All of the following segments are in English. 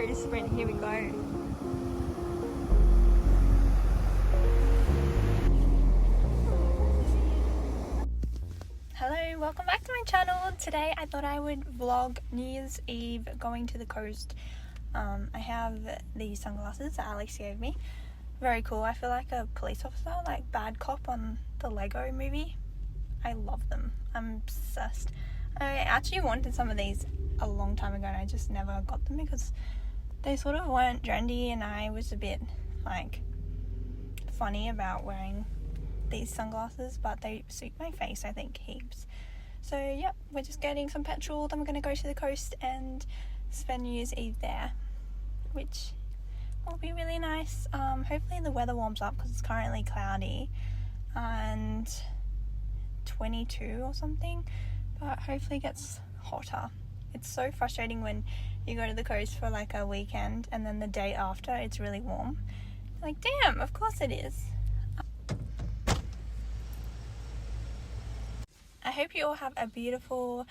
photo sprint. Here we go. Hello, welcome back to my channel. Today I thought I would vlog New Year's Eve going to the coast. I have these sunglasses that Alex gave me. Very cool. I feel like a police officer, like Bad Cop on the Lego movie. I love them. I'm obsessed. I actually wanted some of these a long time ago and I just never got them because they sort of weren't trendy and I was a bit like funny about wearing these sunglasses, but they suit my face I think heaps. So yeah, we're just getting some petrol, then we're going to go to the coast and spend New Year's Eve there, which will be really nice. Hopefully the weather warms up because it's currently cloudy and 22 or something, but hopefully it gets hotter. It's so frustrating when you go to the coast for like a weekend and then the day after it's really warm. Like, damn, of course it is. I hope you all have a beautiful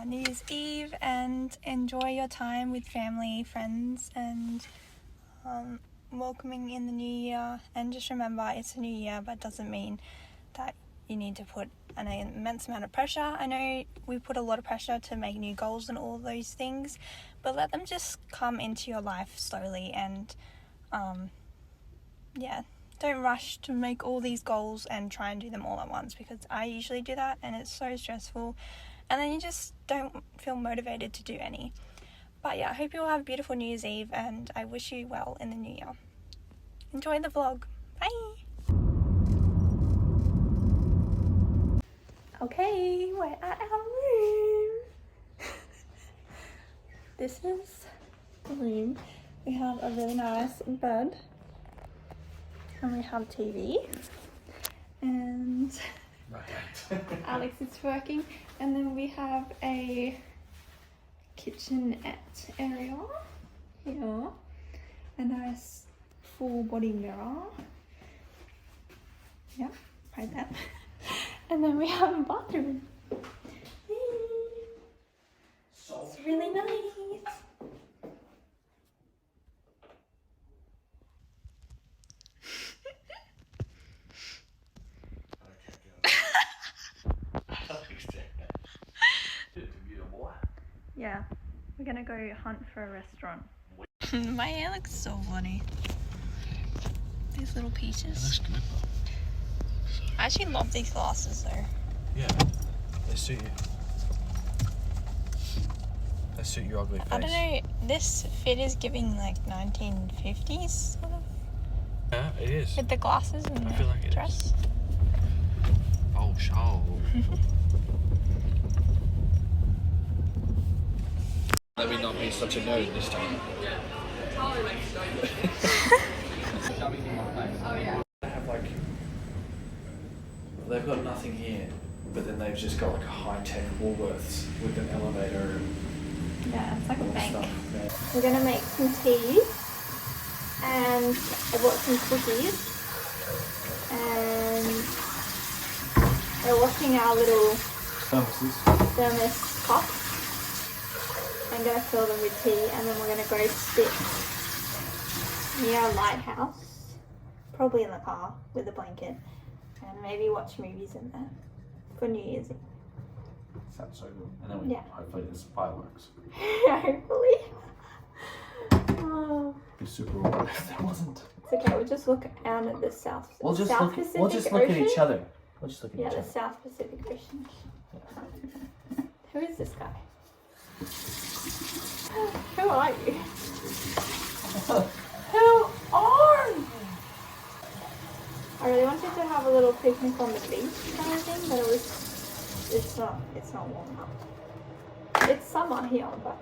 New Year's Eve and enjoy your time with family, friends, and welcoming in the new year. And just remember, it's a new year, but doesn't mean that you need to put an immense amount of pressure. I know we put a lot of pressure to make new goals and all those things, but let them just come into your life slowly and yeah, don't rush to make all these goals and try and do them all at once, because I usually do that and it's so stressful and then you just don't feel motivated to do any. But yeah, I hope you all have a beautiful New Year's Eve and I wish you well in the new year. Enjoy the vlog. Bye! Okay, we're at our room. This is the room. We have a really nice bed. And we have TV. And Alex is working. And then we have a kitchenette area here. A nice full body mirror. Yeah, right there. And then we have a bathroom. It's really nice. Yeah, we're gonna go hunt for a restaurant. My hair looks so funny. These little pieces. It looks good. I actually love these glasses though. Yeah, they suit you. They suit your ugly face. I don't know, this fit is giving like 1950s sort of. Yeah, it is. With the glasses and I feel like the it dress. is. Oh, show. Let me not be such a nerd this time. They have like, they've got nothing here, but then they've just got like a high-tech Woolworths with an elevator and Yeah, it's like a bank. stuff. Yeah. We're gonna make some tea and I bought some cookies and we're washing our little thermos cups. I'm gonna fill them with tea and then we're gonna go sit near a lighthouse, probably in the car with a blanket, and maybe watch movies in there for New Year's Eve. Sounds so good. And then we hopefully there's fireworks. Hopefully. Oh. It'd be super awkward if there wasn't. It's okay, we'll just look out at the South Pacific We'll just look at each Ocean? other. We'll just look at Yeah, each the other. South Pacific Ocean. Who is this guy? Who are you? Who are you? I really wanted to have a little picnic on the beach kind of thing, but it's not warm enough. It's summer here, but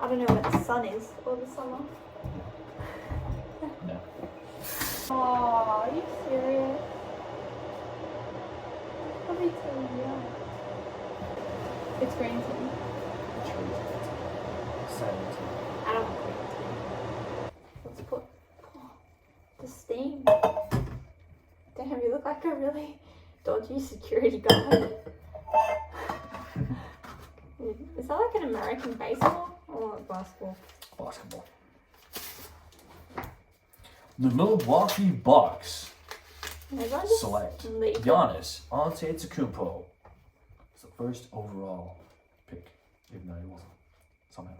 I don't know where the sun is or the summer. No. Oh, are you serious? I'll be too young. It's green tea. I don't want green tea. Let's put the steam. Damn, you look like a really dodgy security guard. Is that like an American baseball or basketball? Basketball. The Milwaukee Bucks select Giannis Antetokounmpo as the first overall pick, even though he wasn't somehow.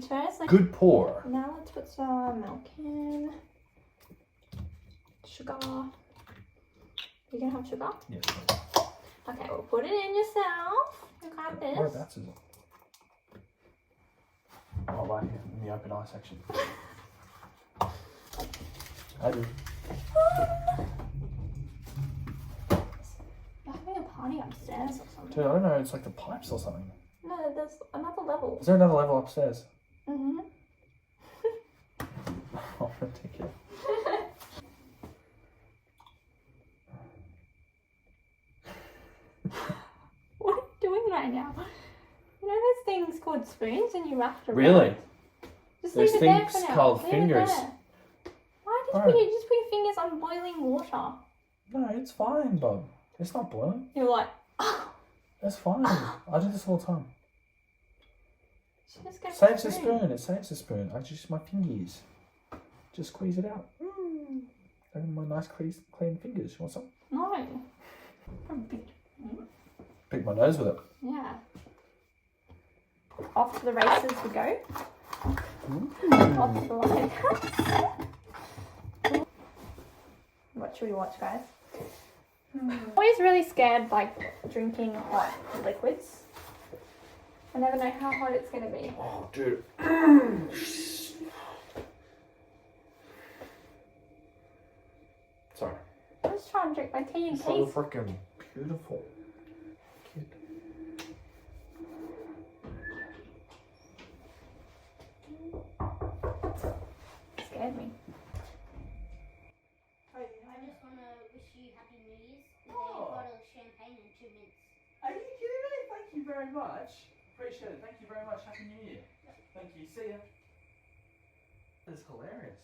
First, like, Good pour. now let's put some milk in. Sugar. You gonna have sugar? Yes. Okay, we'll put it in yourself. You got this. Whereabouts is it? Oh, right here in the open eye section. I do. You're having a party upstairs or something. Dude, I don't know. It's like the pipes or something. No, there's another level. Is there another level upstairs? Mm-hmm. Oh, ridiculous. What are you doing right now? You know those things called spoons and you wrap it around? Really? Just There's leave it there things for now. called Leave fingers. It there. Why did Alright. you just put your fingers on boiling water? No, it's fine, bub. It's not boiling. You're like, It's fine. I do this all the time. just get Saves the spoon. It saves the spoon. I just use my fingers. Just squeeze it out. Look at my nice clean fingers. You want some? No. Pick my nose with it. Yeah. Off to the races we go. Off to the lighthouse. What should we watch, guys? I'm always really scared, like, drinking hot liquids. I never know how hot it's going to be. Oh, dude. Sorry. I'm just trying to drink my tea in It's so case. freaking beautiful. Kid. Scared me. I just want to wish you Happy New Year's with a bottle of champagne and 2 mints. Are you kidding me? Thank you very much. Appreciate it. Thank you very much. Happy New Year. Thank you. See ya. That is hilarious.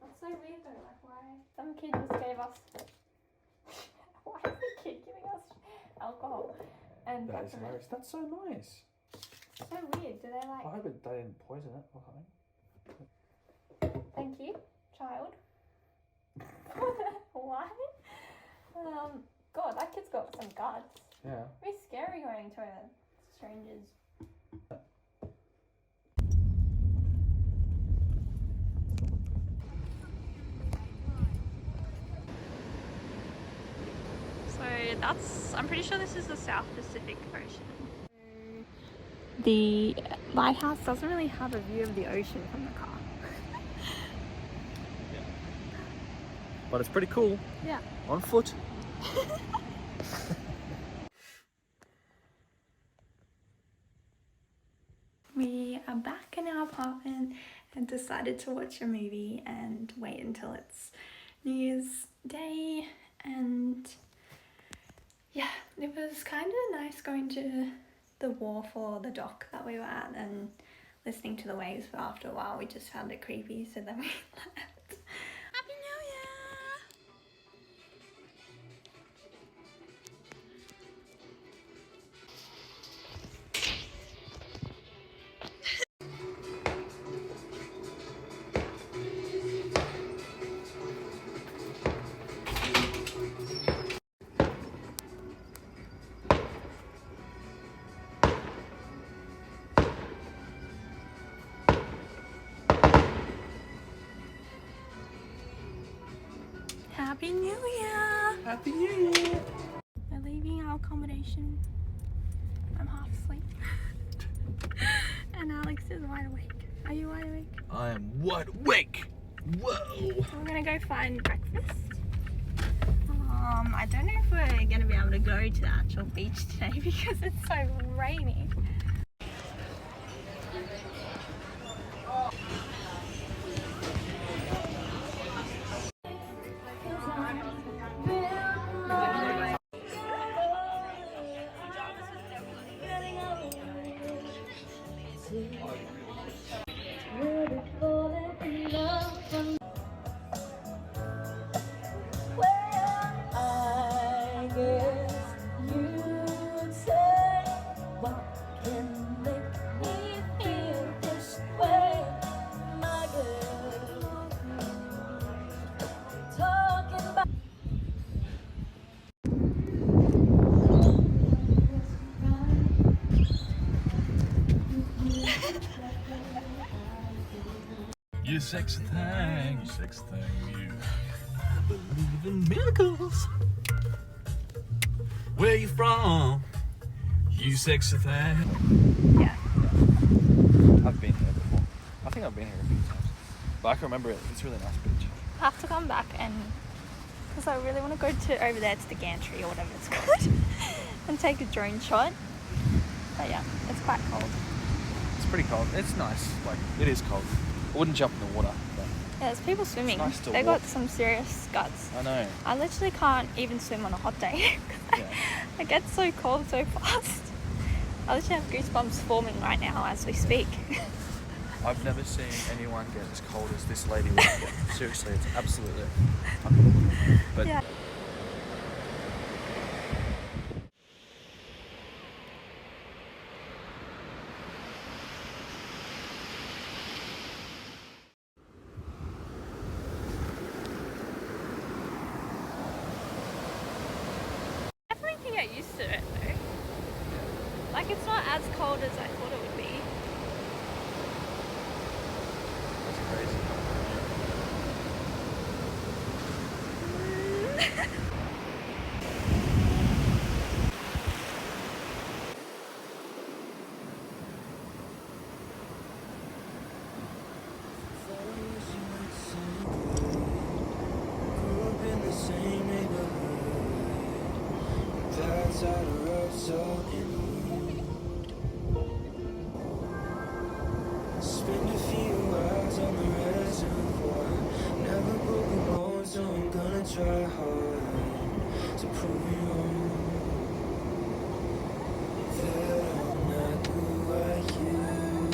That's so weird though, like why? Some kid just gave us... Why is the kid giving us alcohol? And That is peppermint? hilarious. That's so nice. So weird. Do they I like... hope they didn't poison it or something. Thank you, child. Why? God, that kid's got some guts. Yeah. Very scary going to strangers. So that's, I'm pretty sure this is the South Pacific Ocean. The lighthouse doesn't really have a view of the ocean from the car. But it's pretty cool. Yeah. On foot. We are back in our apartment and decided to watch a movie and wait until it's New Year's Day, and yeah, it was kind of nice going to the wharf or the dock that we were at and listening to the waves, but after a while we just found it creepy, so then we left. Happy New Year! Happy New Year! Happy New Year. We're leaving our accommodation. I'm half asleep. And Alex is wide awake. Are you wide awake? I am wide awake. Whoa. So we're gonna go find breakfast. I don't know if we're gonna be able to go to the actual beach today because it's so rainy. I guess you'd say, what can sexy thing, you sexy thing, you. I believe in miracles. Where you from? You sexy thing. Yeah. I've been here before. I think I've been here a few times. But I can remember it. It's a really nice beach. I have to come back and because I really want to go to over there to the gantry or whatever it's called and take a drone shot. But yeah, it's quite cold. It's pretty cold. It's nice. Like, it is cold. I wouldn't jump in the water. But Yeah, there's people swimming. nice to They walk. got some serious guts. I know. I literally can't even swim on a hot day. Yeah. It gets so cold so fast. I literally have goosebumps forming right now as we speak. I've never seen anyone get as cold as this lady was. Seriously, it's absolutely unbelievable. But Yeah. Definitely can get used to it though. Like it's not as cold as I thought it would be. that's crazy. Spend a few hours on the reservoir. Never broke a bone, so I'm gonna try hard to prove you wrong. That I'm not who I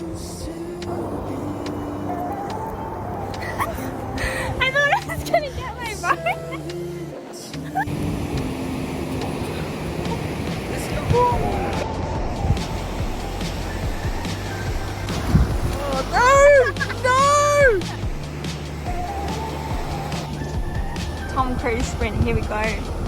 used to be. I thought I was gonna get my phone. Tom Cruise sprint, here we go.